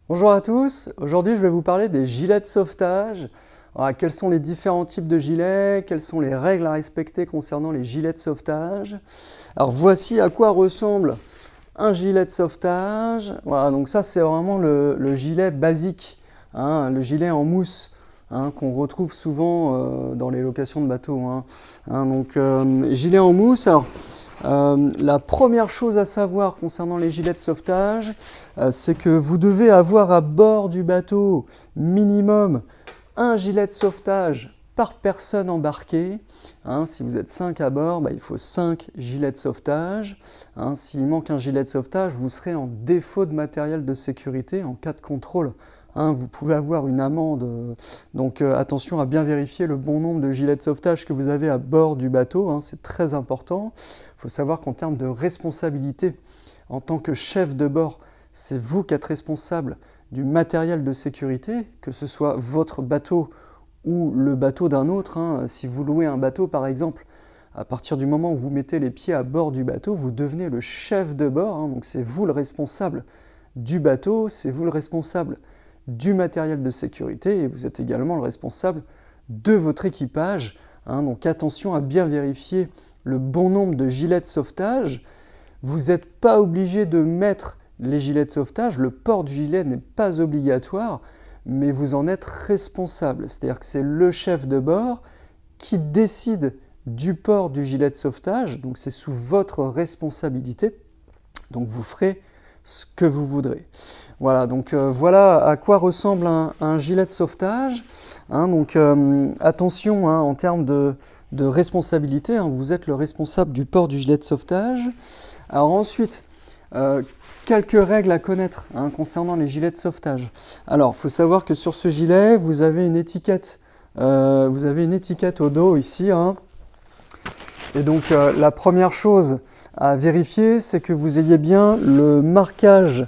Bonjour à tous, aujourd'hui je vais vous parler des gilets de sauvetage. Alors, quels sont les différents types de gilets, quelles sont les règles à respecter concernant les gilets de sauvetage. Alors voici à quoi ressemble un gilet de sauvetage. Voilà, donc ça c'est vraiment le gilet basique, hein, le gilet en mousse, hein, qu'on retrouve souvent dans les locations de bateaux. Gilet en mousse. Alors, la première chose à savoir concernant les gilets de sauvetage, c'est que vous devez avoir à bord du bateau minimum un gilet de sauvetage par personne embarquée. Hein, si vous êtes 5 à bord, il faut 5 gilets de sauvetage. Hein, s'il manque un gilet de sauvetage, vous serez en défaut de matériel de sécurité en cas de contrôle. Hein, vous pouvez avoir une amende. Donc attention à bien vérifier le bon nombre de gilets de sauvetage que vous avez à bord du bateau. Hein, c'est très important. Il faut savoir qu'en termes de responsabilité, en tant que chef de bord, c'est vous qui êtes responsable du matériel de sécurité, que ce soit votre bateau ou le bateau d'un autre. Hein. Si vous louez un bateau, par exemple, à partir du moment où vous mettez les pieds à bord du bateau, vous devenez le chef de bord. Hein. Donc c'est vous le responsable du bateau, c'est vous le responsable du matériel de sécurité et vous êtes également le responsable de votre équipage. Hein. Donc attention à bien vérifier le bon nombre de gilets de sauvetage. Vous n'êtes pas obligé de mettre les gilets de sauvetage, le port du gilet n'est pas obligatoire, mais vous en êtes responsable. C'est-à-dire que c'est le chef de bord qui décide du port du gilet de sauvetage, donc c'est sous votre responsabilité, donc vous ferez ce que vous voudrez. Voilà, donc voilà à quoi ressemble un gilet de sauvetage. Hein, donc attention hein, en termes de responsabilité, hein, vous êtes le responsable du port du gilet de sauvetage. Alors ensuite, quelques règles à connaître hein, concernant les gilets de sauvetage. Alors, il faut savoir que sur ce gilet, vous avez une étiquette au dos ici. Hein. Et donc, la première chose à vérifier, c'est que vous ayez bien le marquage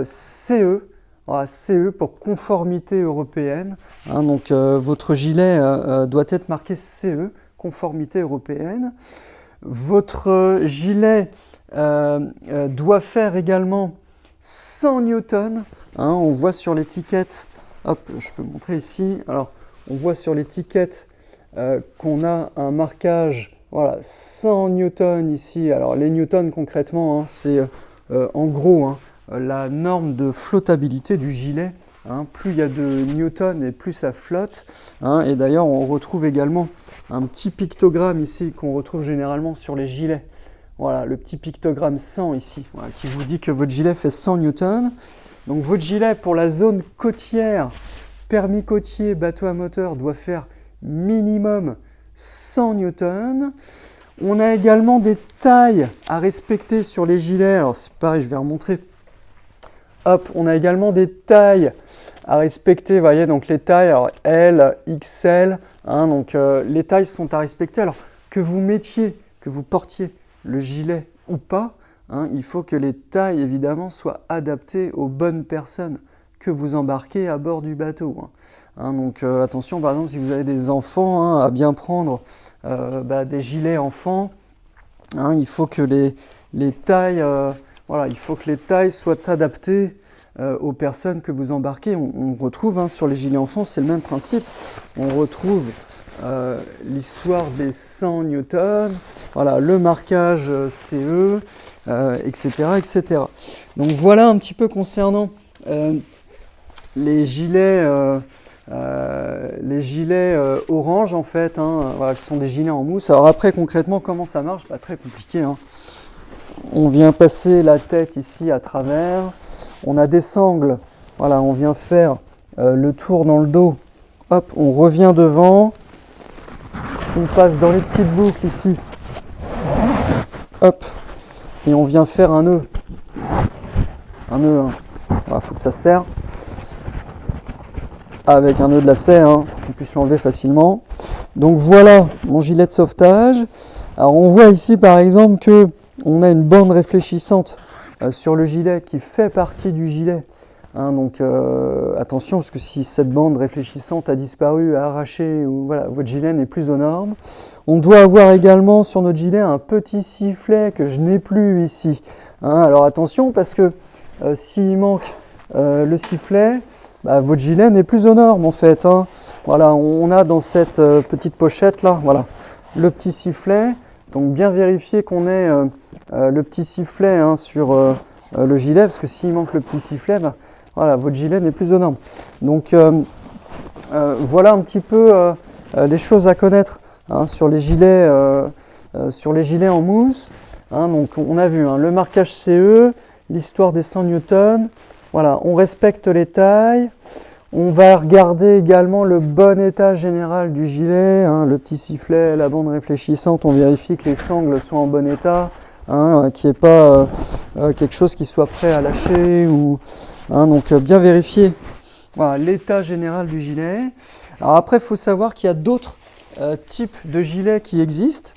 CE, voilà, CE pour conformité européenne. Hein, donc, votre gilet doit être marqué CE, conformité européenne. Votre gilet doit faire également 100 newtons. Hein, on voit sur l'étiquette, hop, je peux montrer ici. Alors, on voit sur l'étiquette qu'on a un marquage, voilà, 100 newtons ici. Alors, les newtons concrètement, hein, c'est en gros hein, la norme de flottabilité du gilet. Hein, plus il y a de newtons et plus ça flotte. Hein, et d'ailleurs, on retrouve également un petit pictogramme ici qu'on retrouve généralement sur les gilets. Voilà, le petit pictogramme 100 ici, voilà, qui vous dit que votre gilet fait 100 newtons. Donc votre gilet pour la zone côtière, permis côtier, bateau à moteur, doit faire minimum 100 newtons. On a également des tailles à respecter sur les gilets. Alors c'est pareil, je vais remontrer. Hop, on a également des tailles à respecter. Vous voyez, donc les tailles, alors L, XL. Hein, donc les tailles sont à respecter. Alors que vous mettiez, que vous portiez le gilet ou pas, hein, il faut que les tailles évidemment soient adaptées aux bonnes personnes que vous embarquez à bord du bateau. Hein. Hein, donc attention, par exemple, si vous avez des enfants, hein, à bien prendre des gilets enfants. Hein, il faut que les tailles, voilà, il faut que les tailles soient adaptées aux personnes que vous embarquez. On retrouve hein, sur les gilets enfants, c'est le même principe. On retrouve l'histoire des 100 newtons, voilà, le marquage CE, etc., etc. Donc voilà un petit peu concernant les gilets orange en fait, hein, voilà, qui sont des gilets en mousse. Alors après concrètement comment ça marche, très compliqué. Hein. On vient passer la tête ici à travers, on a des sangles, voilà, on vient faire le tour dans le dos, hop, on revient devant. On passe dans les petites boucles ici, hop, et on vient faire un nœud. Un nœud, hein. Voilà, faut que ça serre. Avec un nœud de lacet, hein, pour qu'on puisse l'enlever facilement. Donc voilà mon gilet de sauvetage. Alors on voit ici par exemple que on a une bande réfléchissante sur le gilet qui fait partie du gilet. Hein, donc attention, parce que si cette bande réfléchissante a disparu, a arraché, ou voilà, votre gilet n'est plus aux normes. On doit avoir également sur notre gilet un petit sifflet que je n'ai plus ici. Hein, alors attention, parce que s'il manque le sifflet, bah, votre gilet n'est plus aux normes en fait, hein. Voilà, on a dans cette petite pochette là, voilà, le petit sifflet. Donc bien vérifier qu'on ait le petit sifflet, hein, sur le gilet, parce que s'il manque le petit sifflet, bah, voilà, votre gilet n'est plus aux normes. Donc voilà un petit peu des choses à connaître, hein, sur les gilets en mousse. Hein. Donc on a vu, hein, le marquage CE, l'histoire des 100 newtons. Voilà, on respecte les tailles. On va regarder également le bon état général du gilet, hein, le petit sifflet, la bande réfléchissante. On vérifie que les sangles sont en bon état, hein, qu'il n'y ait pas quelque chose qui soit prêt à lâcher. Hein, donc bien vérifier, voilà, l'état général du gilet. Alors après, il faut savoir qu'il y a d'autres types de gilets qui existent.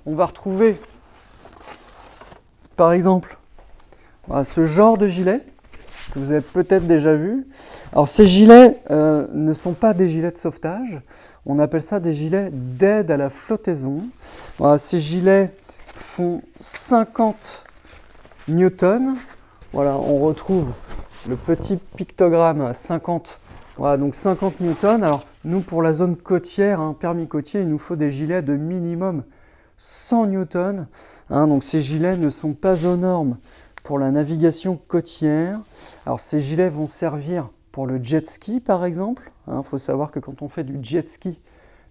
On va retrouver, par exemple, voilà, ce genre de gilet que vous avez peut-être déjà vu. Alors ces gilets ne sont pas des gilets de sauvetage, on appelle ça des gilets d'aide à la flottaison. Voilà, ces gilets font 50 newtons. Voilà, on retrouve le petit pictogramme à 50. Voilà, donc 50 newtons. Alors nous, pour la zone côtière, hein, permis côtier, il nous faut des gilets de minimum 100 newtons. Hein, donc ces gilets ne sont pas aux normes pour la navigation côtière. Alors ces gilets vont servir pour le jet ski par exemple. Il faut savoir que quand on fait du jet ski,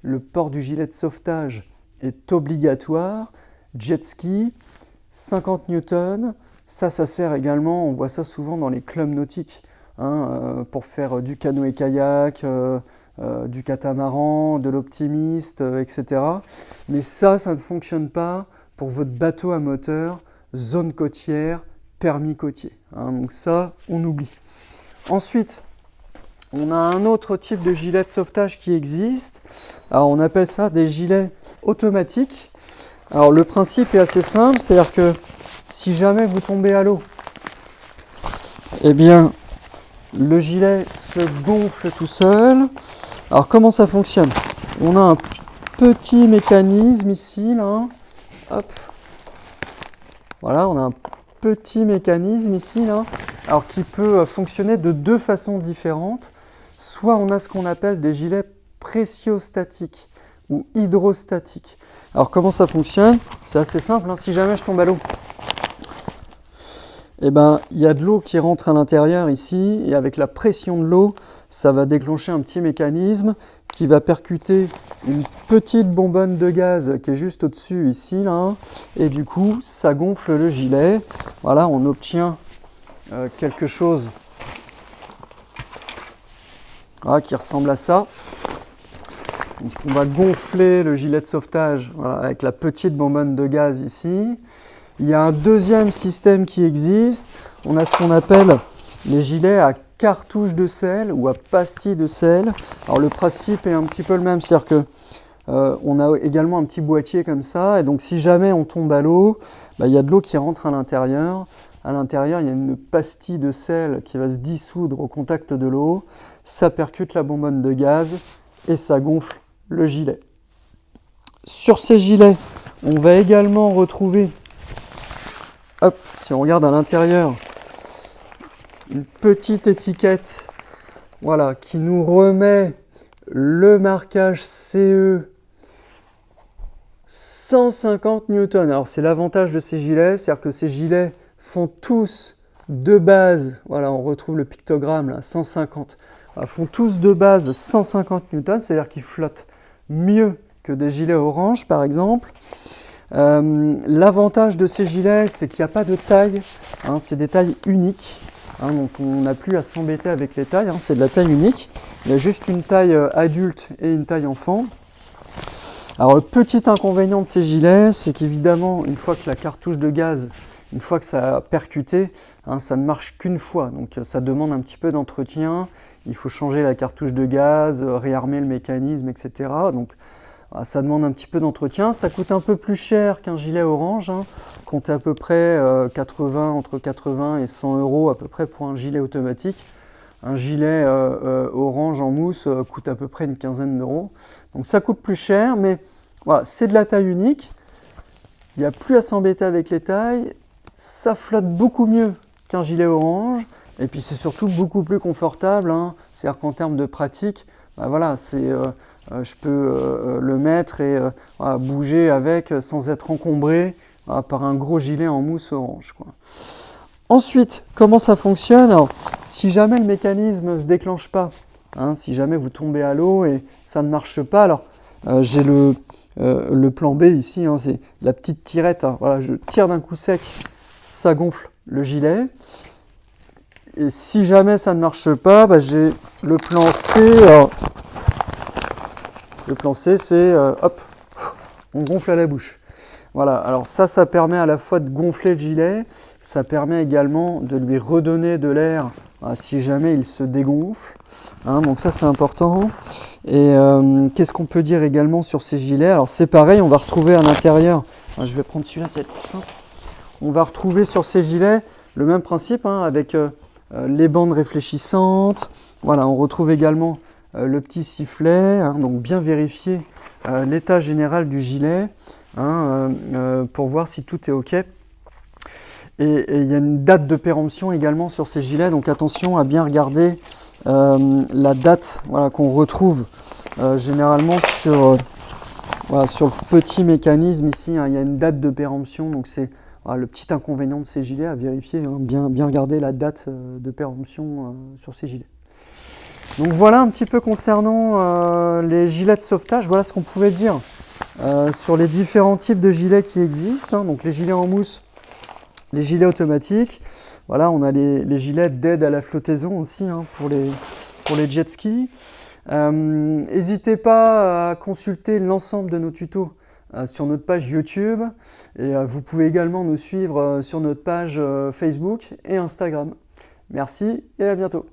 le port du gilet de sauvetage est obligatoire. Jet ski, 50 newtons, ça sert également, on voit ça souvent dans les clubs nautiques, hein, pour faire du canoë-kayak, du catamaran, de l'optimiste, etc. Mais ça ne fonctionne pas pour votre bateau à moteur, zone côtière, permis côtier. Hein, donc ça, on oublie. Ensuite, on a un autre type de gilet de sauvetage qui existe. Alors, on appelle ça des gilets automatiques. Alors, le principe est assez simple, c'est-à-dire que si jamais vous tombez à l'eau, eh bien, le gilet se gonfle tout seul. Alors, comment ça fonctionne? On a un petit mécanisme ici, là. Hop. Voilà, on a un petit mécanisme ici, là, alors qui peut fonctionner de deux façons différentes. Soit on a ce qu'on appelle des gilets pressiostatiques ou hydrostatiques. Alors comment ça fonctionne? C'est assez simple, hein. Si jamais je tombe à l'eau, eh ben, il y a de l'eau qui rentre à l'intérieur ici, et avec la pression de l'eau, ça va déclencher un petit mécanisme qui va percuter une petite bonbonne de gaz qui est juste au-dessus ici, là, et du coup, ça gonfle le gilet. Voilà, on obtient quelque chose, voilà, qui ressemble à ça. Donc, on va gonfler le gilet de sauvetage, voilà, avec la petite bonbonne de gaz ici. Il y a un deuxième système qui existe, on a ce qu'on appelle les gilets à cartouche de sel ou à pastille de sel. Alors le principe est un petit peu le même, c'est-à-dire que on a également un petit boîtier comme ça, et donc si jamais on tombe à l'eau, bah, il y a de l'eau qui rentre à l'intérieur. À l'intérieur, il y a une pastille de sel qui va se dissoudre au contact de l'eau, ça percute la bonbonne de gaz et ça gonfle le gilet. Sur ces gilets, on va également retrouver, hop, si on regarde à l'intérieur, une petite étiquette, voilà, qui nous remet le marquage CE 150 newtons. Alors c'est l'avantage de ces gilets, c'est-à-dire que ces gilets font tous de base, voilà, on retrouve le pictogramme là, 150, voilà, font tous de base 150 newtons, c'est-à-dire qu'ils flottent mieux que des gilets orange par exemple. L'avantage de ces gilets, c'est qu'il n'y a pas de taille, hein, c'est des tailles uniques. Hein, donc on n'a plus à s'embêter avec les tailles, hein, c'est de la taille unique. Il y a juste une taille adulte et une taille enfant. Alors le petit inconvénient de ces gilets, c'est qu'évidemment, une fois que la cartouche de gaz, une fois que ça a percuté, hein, ça ne marche qu'une fois. Donc ça demande un petit peu d'entretien. Il faut changer la cartouche de gaz, réarmer le mécanisme, etc. Donc ça demande un petit peu d'entretien. Ça coûte un peu plus cher qu'un gilet orange. Hein. Comptez à peu près entre 80 et 100 € à peu près pour un gilet automatique. Un gilet orange en mousse coûte à peu près une quinzaine d'euros. Donc ça coûte plus cher, mais voilà, c'est de la taille unique. Il n'y a plus à s'embêter avec les tailles. Ça flotte beaucoup mieux qu'un gilet orange. Et puis c'est surtout beaucoup plus confortable, hein. C'est-à-dire qu'en termes de pratique, bah voilà, je peux le mettre et voilà, bouger avec sans être encombré par un gros gilet en mousse orange, quoi. Ensuite, comment ça fonctionne? Alors, si jamais le mécanisme ne se déclenche pas, hein, si jamais vous tombez à l'eau et ça ne marche pas, alors j'ai le plan B ici, hein, c'est la petite tirette, hein, voilà, je tire d'un coup sec, ça gonfle le gilet. Et si jamais ça ne marche pas, bah, j'ai le plan C. Alors, le plan C, c'est hop, on gonfle à la bouche. Voilà, alors ça permet à la fois de gonfler le gilet, ça permet également de lui redonner de l'air si jamais il se dégonfle. Hein, donc ça c'est important. Et qu'est-ce qu'on peut dire également sur ces gilets? Alors c'est pareil, on va retrouver à l'intérieur, je vais prendre celui-là, c'est plus simple. On va retrouver sur ces gilets le même principe, hein, avec les bandes réfléchissantes. Voilà, on retrouve également le petit sifflet, hein, donc bien vérifier l'état général du gilet, hein, pour voir si tout est OK. Et il y a une date de péremption également sur ces gilets, donc attention à bien regarder la date, voilà, qu'on retrouve généralement voilà, sur le petit mécanisme ici, hein, il y a une date de péremption, donc c'est voilà, le petit inconvénient de ces gilets à vérifier, hein, bien regarder la date de péremption sur ces gilets. Donc voilà un petit peu concernant les gilets de sauvetage, voilà ce qu'on pouvait dire sur les différents types de gilets qui existent, hein, donc les gilets en mousse, les gilets automatiques, voilà, on a les gilets d'aide à la flottaison aussi, hein, pour les jet skis. N'hésitez pas à consulter l'ensemble de nos tutos sur notre page YouTube et vous pouvez également nous suivre sur notre page Facebook et Instagram. Merci et à bientôt.